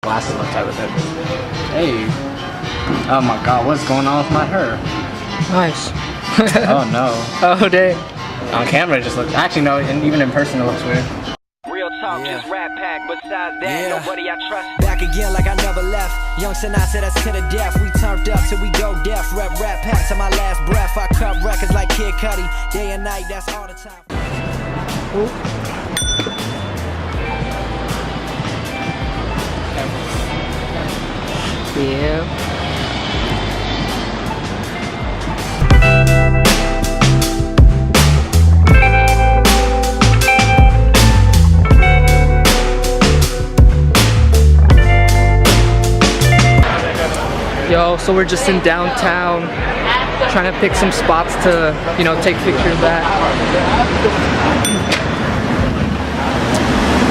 glasses look tight with it. Hey. Oh my god, what's going on with my hair? Nice. Oh no. Oh dang. On camera it just looks, actually no, and even in person it looks weird. Real talk, just rap pack, besides that, nobody I trust. Back again like I never left. Young Sinai said us to the death. We turned up till we go deaf. Rap pack to my last breath. I cut records like Kid Cudi. Day and night, that's all the time. Ooh. Yeah. Yo, so we're just in downtown trying to pick some spots to, you know, take pictures at.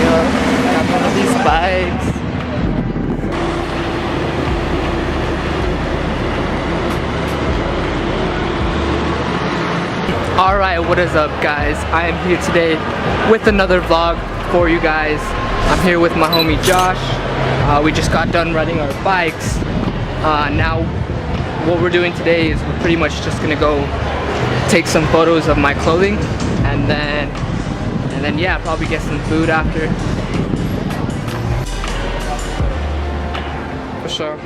Yo, got one of these bikes. Alright, what is up guys? I am here today with another vlog for you guys. I'm here with my homie Josh. We just got done riding our bikes. Now what we're doing today is we're pretty much just gonna go take some photos of my clothing and then yeah, probably get some food after. For sure.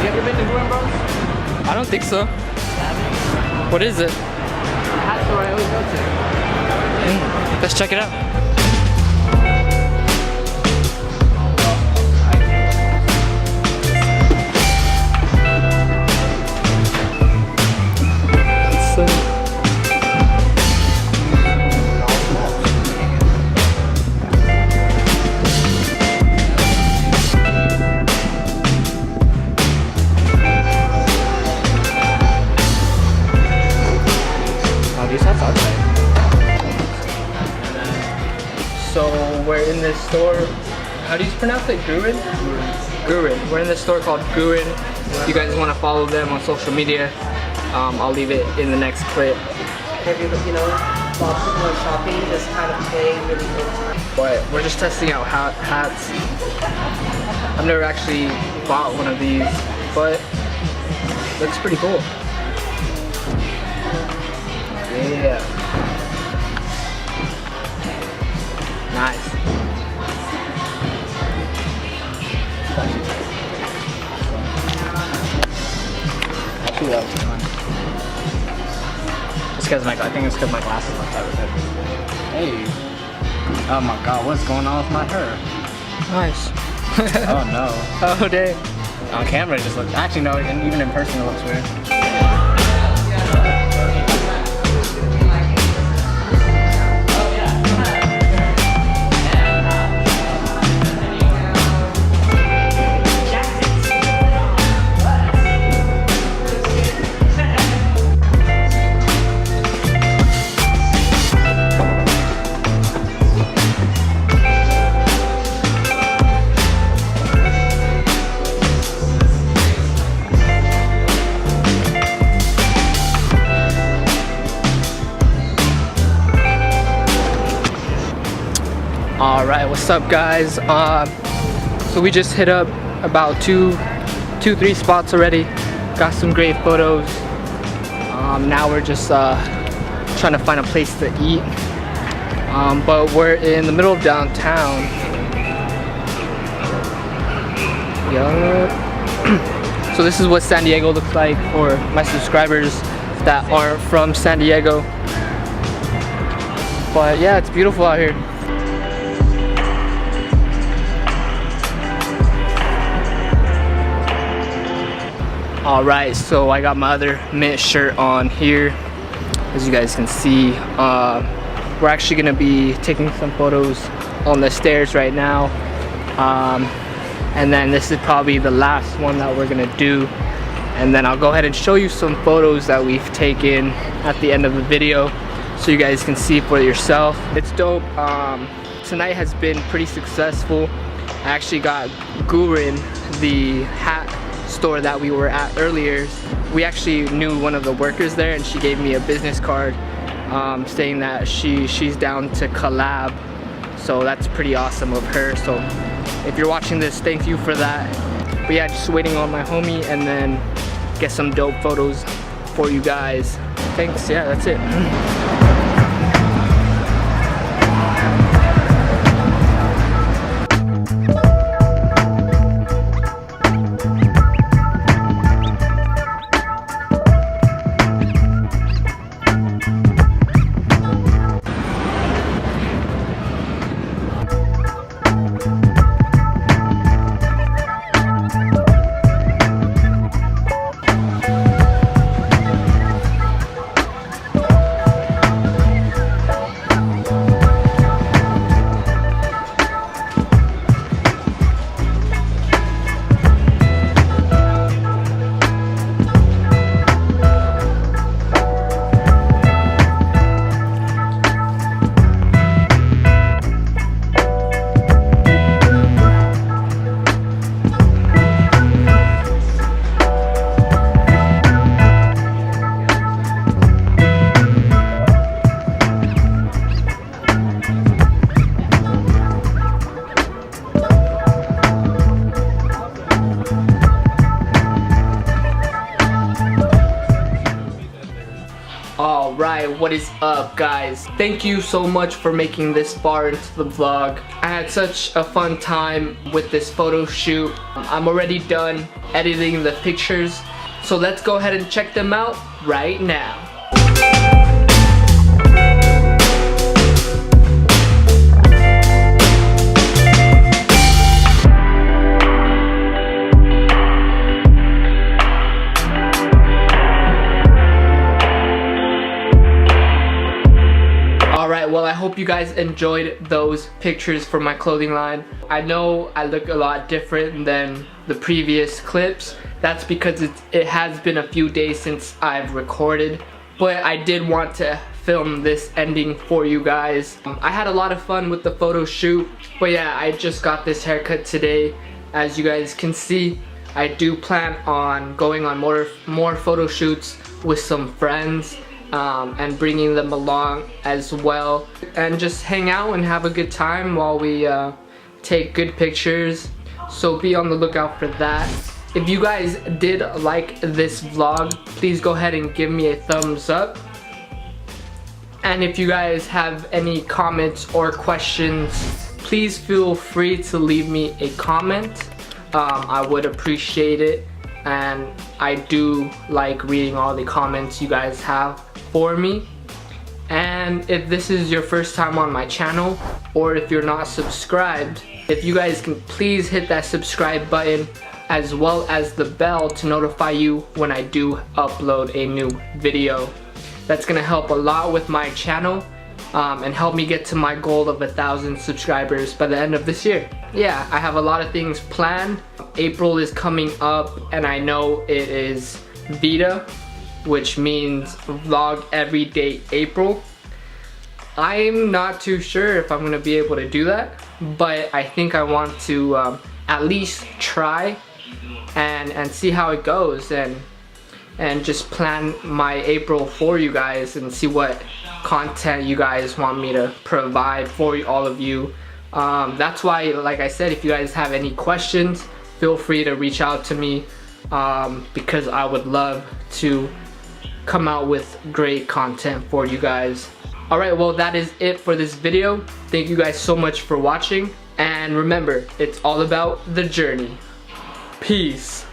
You ever been to Gruen Bros? I don't think so. What is it? That's where I always go to. Let's check it out. So we're in this store, how do you pronounce it, Gruen? Gruen. We're in this store called Gruen. If you guys want to follow them on social media, I'll leave it in the next clip. You know, while people are shopping, just kind of pay really good. But we're just testing out hats. I've never actually bought one of these, but looks pretty cool. Yeah. Nice. Actually, that was fun. It's because I think it's because my glasses look tight with it. Hey. Oh my god, what's going on with my hair? Nice. Oh no. Oh dang. On camera it just looks, actually no, and even in person it looks weird. Alright, what's up guys? So we just hit up about two, three spots already. Got some great photos. Now we're just trying to find a place to eat. But we're in the middle of downtown. Yeah. So this is what San Diego looks like for my subscribers that aren't from San Diego. But yeah, it's beautiful out here. Alright, so I got my other mint shirt on here, as you guys can see. We're actually going to be taking some photos on the stairs right now. And then this is probably the last one that we're going to do. And then I'll go ahead and show you some photos that we've taken at the end of the video, so you guys can see for yourself. It's dope. Tonight has been pretty successful. I actually got Gruen, the hat store that we were at earlier, we actually knew one of the workers there, and she gave me a business card saying that she's down to collab. So that's pretty awesome of her. So if you're watching this, thank you for that. But yeah, just waiting on my homie and then get some dope photos for you guys. Thanks, yeah, that's it. Alright, what is up guys? Thank you so much for making this far into the vlog. I had such a fun time with this photo shoot. I'm already done editing the pictures, so let's go ahead and check them out right now. Alright, well I hope you guys enjoyed those pictures for my clothing line. I know I look a lot different than the previous clips. That's because it has been a few days since I've recorded. But I did want to film this ending for you guys. I had a lot of fun with the photo shoot. But yeah, I just got this haircut today. As you guys can see, I do plan on going on more photo shoots with some friends. And bringing them along as well, and just hang out and have a good time while we take good pictures. So be on the lookout for that. If you guys did like this vlog, please go ahead and give me a thumbs up. And if you guys have any comments or questions, please feel free to leave me a comment. I would appreciate it, and I do like reading all the comments you guys have for me. And if this is your first time on my channel, or if you're not subscribed, if you guys can please hit that subscribe button as well as the bell to notify you when I do upload a new video. That's gonna help a lot with my channel and help me get to my goal of 1,000 subscribers by the end of this year. Yeah, I have a lot of things planned. April is coming up, and I know it is Vita, which means vlog every day April. I'm not too sure if I'm gonna be able to do that, but I think I want to at least try and see how it goes, and just plan my April for you guys and see what content you guys want me to provide for all of you. That's why, like I said, if you guys have any questions, feel free to reach out to me, because I would love to come out with great content for you guys. Alright, well that is it for this video. Thank you guys so much for watching, and remember, it's all about the journey. Peace.